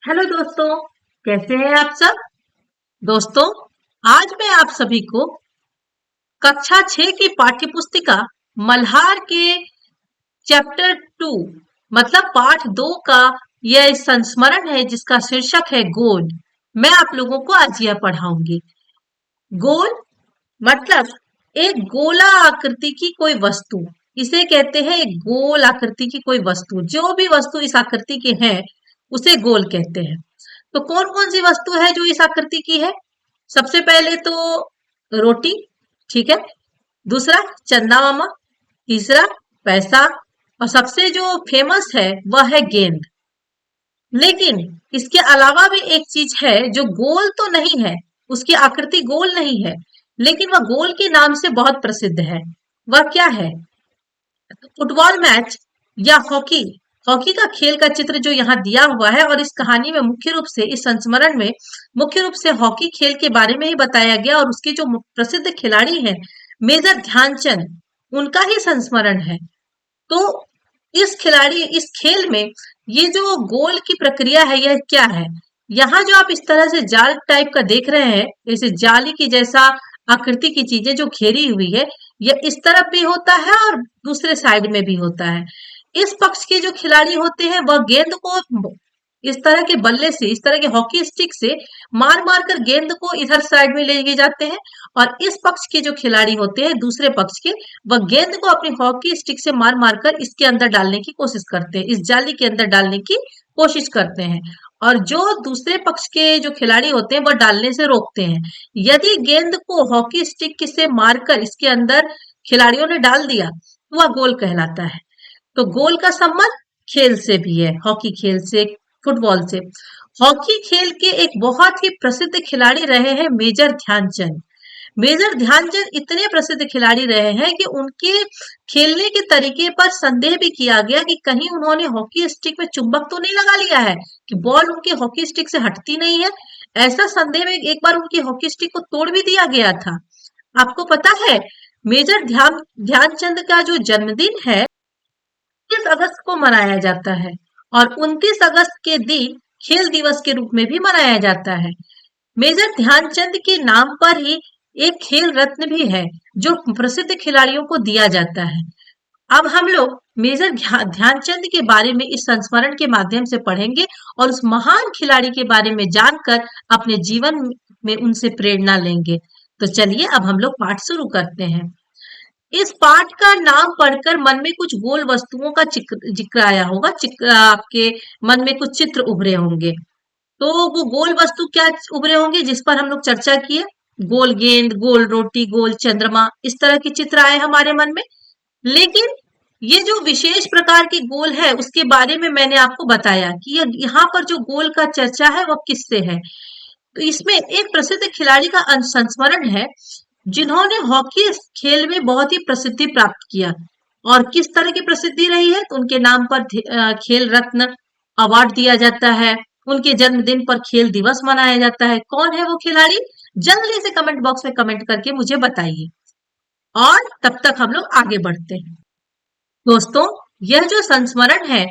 Hello दोस्तों, कैसे हैं आप सब। दोस्तों, आज मैं आप सभी को कक्षा 6 की पाठ्य पुस्तिका मल्हार के चैप्टर 2 मतलब पाठ 2 का यह संस्मरण है जिसका शीर्षक है गोल। मैं आप लोगों को आज यह पढ़ाऊंगी। गोल मतलब एक गोला आकृति की कोई वस्तु, इसे कहते हैं एक गोल आकृति की कोई वस्तु। जो भी वस्तु इस आकृति के है उसे गोल कहते हैं। तो कौन कौन सी वस्तु है जो इस आकृति की है। सबसे पहले तो रोटी, ठीक है। दूसरा चंदा मामा। तीसरा पैसा। और सबसे जो फेमस है वह है गेंद। लेकिन इसके अलावा भी एक चीज है जो गोल तो नहीं है, उसकी आकृति गोल नहीं है, लेकिन वह गोल के नाम से बहुत प्रसिद्ध है। वह क्या है। फुटबॉल मैच या हॉकी। हॉकी का खेल का चित्र जो यहाँ दिया हुआ है और इस कहानी में मुख्य रूप से इस संस्मरण में मुख्य रूप से हॉकी खेल के बारे में ही बताया गया और उसके जो प्रसिद्ध खिलाड़ी हैं मेजर ध्यानचंद, उनका ही संस्मरण है। तो इस खेल में ये जो गोल की प्रक्रिया है यह क्या है। यहाँ जो आप इस तरह से जाल टाइप का देख रहे हैं, जैसे जाली की जैसा आकृति की चीजें जो घेरी हुई है, यह इस तरफ भी होता है और दूसरे साइड में भी होता है। इस पक्ष के जो खिलाड़ी होते हैं वह गेंद को इस तरह के बल्ले से, इस तरह के हॉकी स्टिक से मार मार कर गेंद को इधर साइड में ले जाते हैं। और इस पक्ष के जो खिलाड़ी होते हैं दूसरे पक्ष के, वह गेंद को अपनी हॉकी स्टिक से मार मार कर इसके अंदर डालने की कोशिश करते हैं, इस जाली के अंदर डालने की कोशिश करते हैं। और जो दूसरे पक्ष के जो खिलाड़ी होते हैं वह डालने से रोकते हैं। यदि गेंद को हॉकी स्टिक से मारकर इसके अंदर खिलाड़ियों ने डाल दिया तो वह गोल कहलाता है। तो गोल का संबंध खेल से भी है, हॉकी खेल से, फुटबॉल से। हॉकी खेल के एक बहुत ही प्रसिद्ध खिलाड़ी रहे हैं मेजर ध्यानचंद। मेजर ध्यानचंद इतने प्रसिद्ध खिलाड़ी रहे हैं कि उनके खेलने के तरीके पर संदेह भी किया गया कि कहीं उन्होंने हॉकी स्टिक में चुंबक तो नहीं लगा लिया है कि बॉल उनके हॉकी स्टिक से हटती नहीं है। ऐसा संदेह में एक बार उनकी हॉकी स्टिक को तोड़ भी दिया गया था। आपको पता है मेजर ध्यानचंद का जो जन्मदिन है 29 अगस्त को मनाया जाता है और 29 अगस्त के दिन खेल दिवस के रूप में भी मनाया जाता है। मेजर ध्यानचंद के नाम पर ही एक खेल रत्न भी है जो प्रसिद्ध खिलाड़ियों को दिया जाता है। अब हम लोग मेजर ध्यानचंद के बारे में इस संस्मरण के माध्यम से पढ़ेंगे और उस महान खिलाड़ी के बारे में जानकर अपने जीवन में उनसे प्रेरणा लेंगे। तो चलिए अब हम लोग पाठ शुरू करते हैं। इस पाठ का नाम पढ़कर मन में कुछ गोल वस्तुओं का जिक्र आया होगा, आपके मन में कुछ चित्र उभरे होंगे। तो वो गोल वस्तु क्या उभरे होंगे जिस पर हम लोग चर्चा किए। गोल गेंद, गोल रोटी, गोल चंद्रमा, इस तरह के चित्र आए हमारे मन में। लेकिन ये जो विशेष प्रकार के गोल है उसके बारे में मैंने आपको बताया कि यहाँ पर जो गोल का चर्चा है वह किससे है। तो इसमें एक प्रसिद्ध खिलाड़ी का संस्मरण है जिन्होंने हॉकी खेल में बहुत ही प्रसिद्धि प्राप्त किया। और किस तरह की प्रसिद्धि रही है तो उनके नाम पर खेल रत्न अवार्ड दिया जाता है, उनके जन्मदिन पर खेल दिवस मनाया जाता है। कौन है वो खिलाड़ी, जल्दी से कमेंट बॉक्स में कमेंट करके मुझे बताइए और तब तक हम लोग आगे बढ़ते हैं। दोस्तों, यह जो संस्मरण है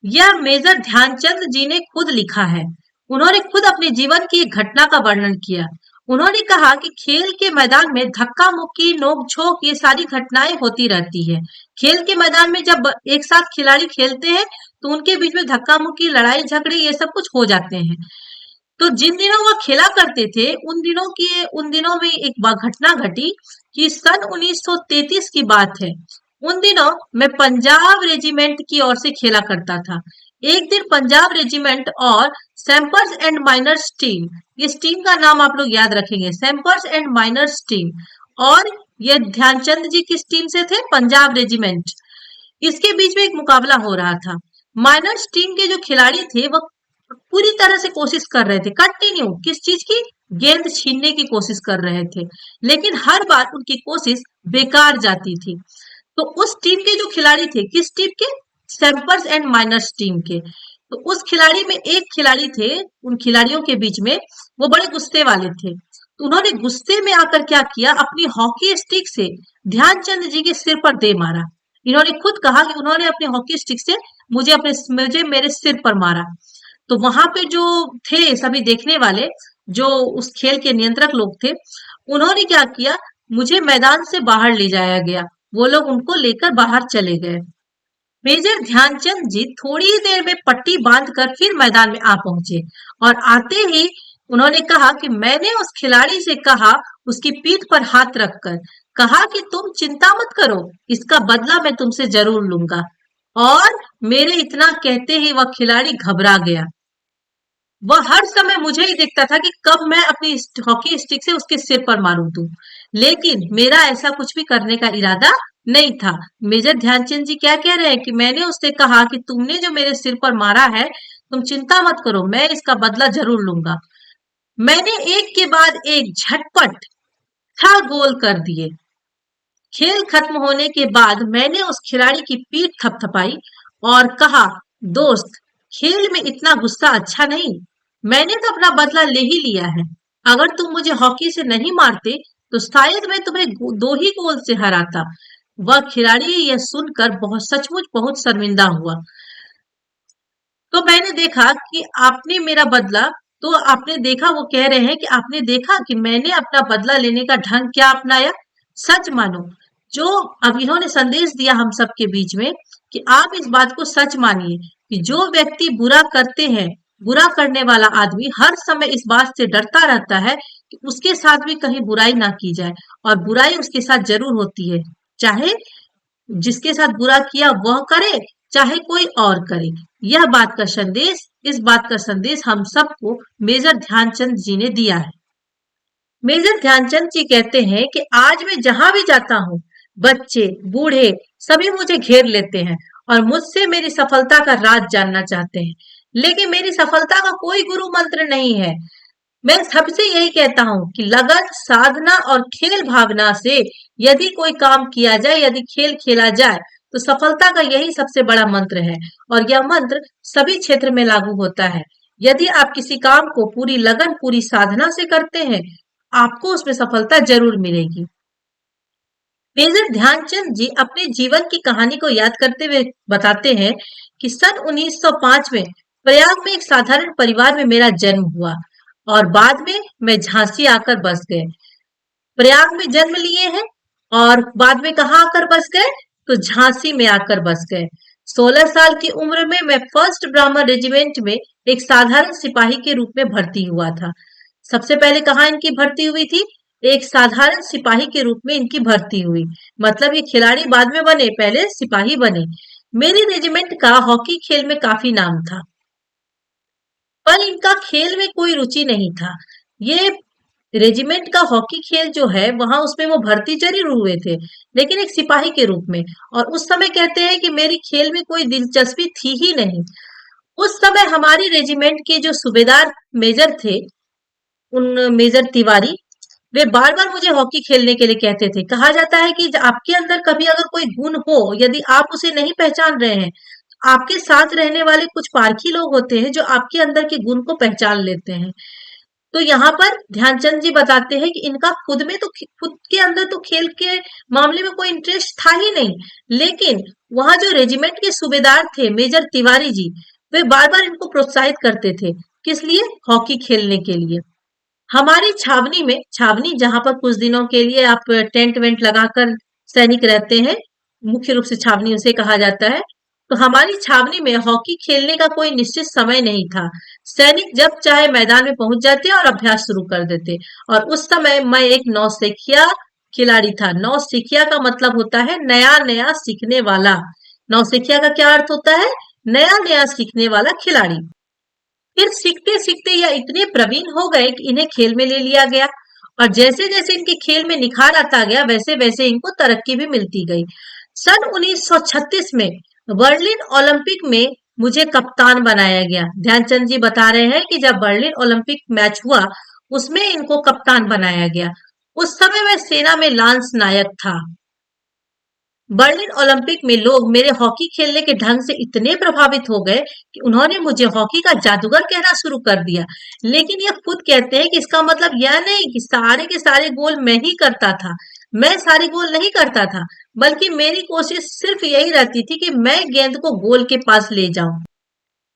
यह मेजर ध्यानचंद जी ने खुद लिखा है। उन्होंने खुद अपने जीवन की एक घटना का वर्णन किया। उन्होंने कहा कि खेल के मैदान में धक्का मुक्की, नोक झोंक, ये सारी घटनाएं होती रहती है। खेल के मैदान में जब एक साथ खिलाड़ी खेलते हैं तो उनके बीच में धक्का मुक्की, लड़ाई झगड़े, ये सब कुछ हो जाते हैं। तो जिन दिनों वह खेला करते थे उन दिनों में एक घटना घटी कि सन 1933 की बात है। उन दिनों मैं पंजाब रेजिमेंट की ओर से खेला करता था। एक दिन पंजाब रेजिमेंट और सैम्पर्स एंड माइनर्स टीम, इस टीम का नाम आप लोग याद रखेंगे, सैम्पर्स एंड माइनर्स टीम, और ये ध्यानचंद जी किस टीम से थे, पंजाब रेजिमेंट, इसके बीच में एक मुकाबला हो रहा था। माइनर्स टीम के जो खिलाड़ी थे वह पूरी तरह से कोशिश कर रहे थे, कंटिन्यू किस चीज की, गेंद छीनने की कोशिश कर रहे थे, लेकिन हर बार उनकी कोशिश बेकार जाती थी। तो उस टीम के जो खिलाड़ी थे, किस टीम के, सैम्पर्स एंड माइनर्स टीम के, तो उस खिलाड़ी में एक खिलाड़ी थे, उन खिलाड़ियों के बीच में वो बड़े गुस्से वाले थे। तो उन्होंने गुस्से में आकर क्या किया, अपनी हॉकी स्टिक से ध्यानचंद जी के सिर पर दे मारा। इन्होंने खुद कहा कि उन्होंने अपनी हॉकी स्टिक से मुझे मेरे सिर पर मारा। तो वहां पे जो थे सभी देखने वाले, जो उस खेल के नियंत्रक लोग थे, उन्होंने क्या किया, मुझे मैदान से बाहर ले जाया गया। वो लोग उनको लेकर बाहर चले गए। मेजर ध्यानचंद जी थोड़ी ही देर में पट्टी बांधकर फिर मैदान में आ पहुंचे और आते ही उन्होंने कहा कि मैंने उस खिलाड़ी से कहा, उसकी पीठ पर हाथ रखकर कहा कि तुम चिंता मत करो, इसका बदला मैं तुमसे जरूर लूंगा। और मेरे इतना कहते ही वह खिलाड़ी घबरा गया। वह हर समय मुझे ही देखता था कि कब मैं अपनी हॉकी स्टिक से उसके सिर पर मारूं दूं, लेकिन मेरा ऐसा कुछ भी करने का इरादा नहीं था। मेजर ध्यानचंद जी क्या कह रहे हैं कि मैंने उससे कहा कि तुमने जो मेरे सिर पर मारा है, तुम चिंता मत करो, मैं इसका बदला जरूर लूंगा। मैंने एक के बाद एक झटपट 6 गोल कर दिए। खेल खत्म होने के बाद मैंने उस खिलाड़ी की पीठ थपथपाई और कहा, दोस्त, खेल में इतना गुस्सा अच्छा नहीं। मैंने तो अपना बदला ले ही लिया है। अगर तुम मुझे हॉकी से नहीं मारते तो शायद मैं तुम्हें 2 ही गोल से हराता। वह खिलाड़ी यह सुनकर बहुत सचमुच बहुत शर्मिंदा हुआ। तो मैंने देखा कि आपने मेरा बदला, तो आपने देखा, वो कह रहे हैं कि आपने देखा कि मैंने अपना बदला लेने का ढंग क्या अपनाया। सच मानो, जो अब इन्होंने संदेश दिया हम सबके बीच में कि आप इस बात को सच मानिए कि जो व्यक्ति बुरा करते हैं, बुरा करने वाला आदमी हर समय इस बात से डरता रहता है कि उसके साथ भी कहीं बुराई ना की जाए, और बुराई उसके साथ जरूर होती है, चाहे जिसके साथ बुरा किया वह करे, चाहे कोई और करे। यह बात का संदेश, इस बात का संदेश हम सबको मेजर ध्यानचंद जी ने दिया है। मेजर ध्यानचंद जी कहते हैं कि आज मैं जहां भी जाता हूँ, बच्चे बूढ़े सभी मुझे घेर लेते हैं और मुझसे मेरी सफलता का राज जानना चाहते हैं। लेकिन मेरी सफलता का कोई गुरु मंत्र नहीं है। मैं सबसे यही कहता हूँ कि लगन, साधना और खेल भावना से यदि कोई काम किया जाए, यदि खेल खेला जाए, तो सफलता का यही सबसे बड़ा मंत्र है। और यह मंत्र सभी क्षेत्र में लागू होता है। यदि आप किसी काम को पूरी लगन, पूरी साधना से करते हैं, आपको उसमें सफलता जरूर मिलेगी। मेजर ध्यानचंद जी अपने जीवन की कहानी को याद करते हुए बताते हैं कि सन 1905 में प्रयाग में एक साधारण परिवार में मेरा जन्म हुआ और बाद में मैं झांसी आकर बस गए। प्रयाग में जन्म लिए हैं और बाद में कहाँ आकर बस गए, तो झांसी में आकर बस गए। 16 साल की उम्र में मैं फर्स्ट ब्राह्मण रेजिमेंट में एक साधारण सिपाही के रूप में भर्ती हुआ था। सबसे पहले कहाँ इनकी भर्ती हुई थी, एक साधारण सिपाही के रूप में इनकी भर्ती हुई। मतलब ये खिलाड़ी बाद में बने, पहले सिपाही बने। मेरी रेजिमेंट का हॉकी खेल में काफी नाम था, पर इनका खेल में कोई रुचि नहीं था। ये रेजिमेंट का हॉकी खेल जो है वहां, उसमें वो भर्ती जरूर हुए थे, लेकिन एक सिपाही के रूप में। और उस समय कहते हैं कि मेरी खेल में कोई दिलचस्पी थी ही नहीं। उस समय हमारी रेजिमेंट के जो सूबेदार मेजर थे, उन मेजर तिवारी, वे बार बार मुझे हॉकी खेलने के लिए कहते थे। कहा जाता है कि आपके अंदर कभी अगर कोई गुण हो, यदि आप उसे नहीं पहचान रहे हैं, आपके साथ रहने वाले कुछ पारखी लोग होते हैं जो आपके अंदर के गुण को पहचान लेते हैं। तो यहाँ पर ध्यानचंद जी बताते हैं कि इनका खुद में तो, खुद के अंदर तो खेल के मामले में कोई इंटरेस्ट था ही नहीं, लेकिन वहां जो रेजिमेंट के सूबेदार थे मेजर तिवारी जी, वे बार बार इनको प्रोत्साहित करते थे। किस लिए? हॉकी खेलने के लिए। हमारी छावनी में, छावनी जहां पर कुछ दिनों के लिए आप टेंट वेंट लगाकर सैनिक रहते हैं, मुख्य रूप से छावनी उसे कहा जाता है। तो हमारी छावनी में हॉकी खेलने का कोई निश्चित समय नहीं था। सैनिक जब चाहे मैदान में पहुंच जाते और अभ्यास शुरू कर देते। और उस समय मैं एक नौसिखिया खिलाड़ी था। नौसिखिया का मतलब होता है नया नया सीखने वाला। नौसिखिया का क्या अर्थ होता है? नया नया सीखने वाला खिलाड़ी। फिर सीखते सीखते यह इतने प्रवीण हो गए कि इन्हें खेल में ले लिया गया, और जैसे जैसे इनके खेल में निखार आता गया, वैसे वैसे इनको तरक्की भी मिलती गई। सन 1936 में बर्लिन ओलंपिक में मुझे कप्तान बनाया गया। ध्यानचंद जी बता रहे हैं कि जब बर्लिन ओलंपिक मैच हुआ, उसमें इनको कप्तान बनाया गया। उस समय मैं सेना में लांस नायक था। बर्लिन ओलंपिक में लोग मेरे हॉकी खेलने के ढंग से इतने प्रभावित हो गए कि उन्होंने मुझे हॉकी का जादूगर कहना शुरू कर दिया। लेकिन ये खुद कहते हैं कि इसका मतलब यह नहीं कि सारे के सारे गोल मैं ही करता था। मैं सारे गोल नहीं करता था, बल्कि मेरी कोशिश सिर्फ यही रहती थी कि मैं गेंद को गोल के पास ले जाऊं।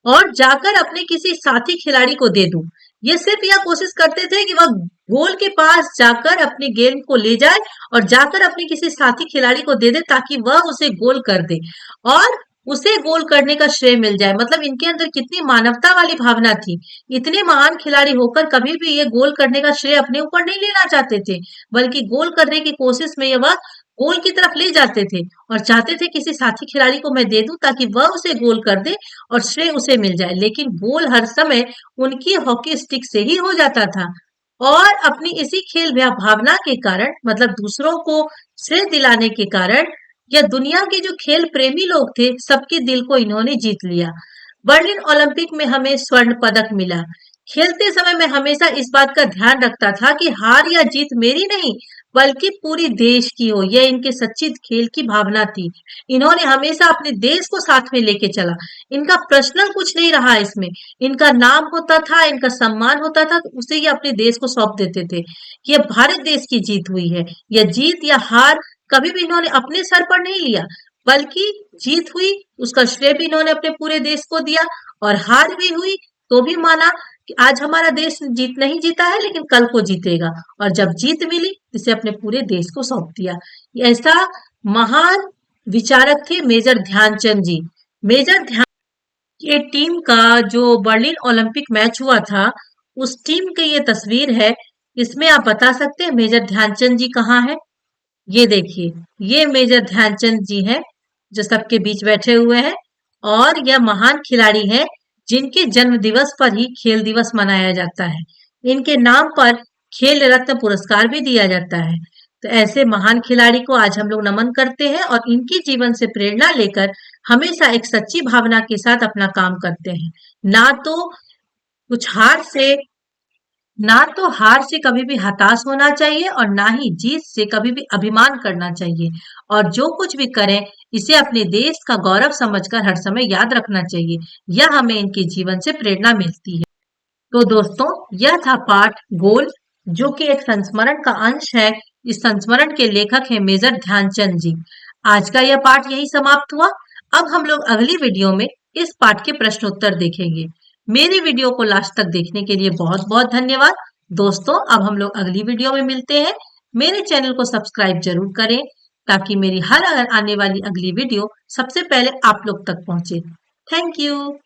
और जाकर अपने किसी साथी खिलाड़ी को दे दूं। ये सिर्फ यह कोशिश करते थे कि वह गोल के पास जाकर अपने गेंद को ले जाए और जाकर अपने किसी साथी खिलाड़ी को दे दे ताकि वह उसे गोल कर दे और उसे गोल करने का श्रेय मिल जाए। मतलब इनके अंदर कितनी मानवता वाली भावना थी। इतने महान खिलाड़ी होकर कभी भी ये गोल करने का श्रेय अपने ऊपर नहीं लेना चाहते थे, बल्कि गोल करने की कोशिश में ये वह गोल की तरफ ले जाते थे और चाहते थे किसी साथी खिलाड़ी को मैं दे दूं ताकि वह उसे गोल कर दे और श्रेय उसे मिल जाए। लेकिन गोल हर समय उनकी हॉकी स्टिक से ही हो जाता था और अपनी इसी खेल भावना के कारण, मतलब दूसरों को श्रेय दिलाने के कारण, या दुनिया के जो खेल प्रेमी लोग थे सबके दिल को इन्होंने जीत लिया। बर्लिन ओलंपिक में हमें स्वर्ण पदक मिला। खेलते समय मैं हमेशा इस बात का ध्यान रखता था कि हार या जीत मेरी नहीं बल्कि पूरी देश की हो। यह इनके सच्ची खेल की भावना थी। इन्होंने हमेशा अपने देश को साथ में लेके चला। इनका पर्सनल कुछ नहीं रहा इसमें। इनका नाम होता था, इनका सम्मान होता था तो उसे ये अपने देश को सौंप देते थे कि यह भारत देश की जीत हुई है। यह जीत या हार कभी भी इन्होंने अपने सर पर नहीं लिया, बल्कि जीत हुई उसका श्रेय भी इन्होंने अपने पूरे देश को दिया और हार भी हुई तो भी माना कि आज हमारा देश जीत नहीं जीता है लेकिन कल को जीतेगा, और जब जीत मिली इसे अपने पूरे देश को सौंप दिया। ऐसा महान विचारक थे मेजर ध्यानचंद जी। मेजर ध्यान ये टीम का जो बर्लिन ओलंपिक मैच हुआ था उस टीम की ये तस्वीर है। इसमें आप बता सकते हैं मेजर ध्यानचंद जी कहाँ है? ये देखिए, ये मेजर ध्यानचंद जी हैं जो सबके बीच बैठे हुए हैं और यह महान खिलाड़ी हैं जिनके जन्म दिवस पर ही खेल दिवस मनाया जाता है। इनके नाम पर खेल रत्न पुरस्कार भी दिया जाता है। तो ऐसे महान खिलाड़ी को आज हम लोग नमन करते हैं और इनकी जीवन से प्रेरणा लेकर हमेशा एक सच्ची भावना के साथ अपना काम करते हैं। ना तो कुछ हार से कभी भी हताश होना चाहिए और ना ही जीत से कभी भी अभिमान करना चाहिए, और जो कुछ भी करें इसे अपने देश का गौरव समझकर हर समय याद रखना चाहिए। यह हमें इनके जीवन से प्रेरणा मिलती है। तो दोस्तों, यह था पाठ गोल, जो कि एक संस्मरण का अंश है। इस संस्मरण के लेखक है मेजर ध्यानचंद जी। आज का यह पाठ यही समाप्त हुआ। अब हम लोग अगली वीडियो में इस पाठ के प्रश्नोत्तर देखेंगे। मेरी वीडियो को लास्ट तक देखने के लिए बहुत बहुत धन्यवाद। दोस्तों, अब हम लोग अगली वीडियो में मिलते हैं। मेरे चैनल को सब्सक्राइब जरूर करें ताकि मेरी हर आने वाली अगली वीडियो सबसे पहले आप लोग तक पहुंचे। Thank you.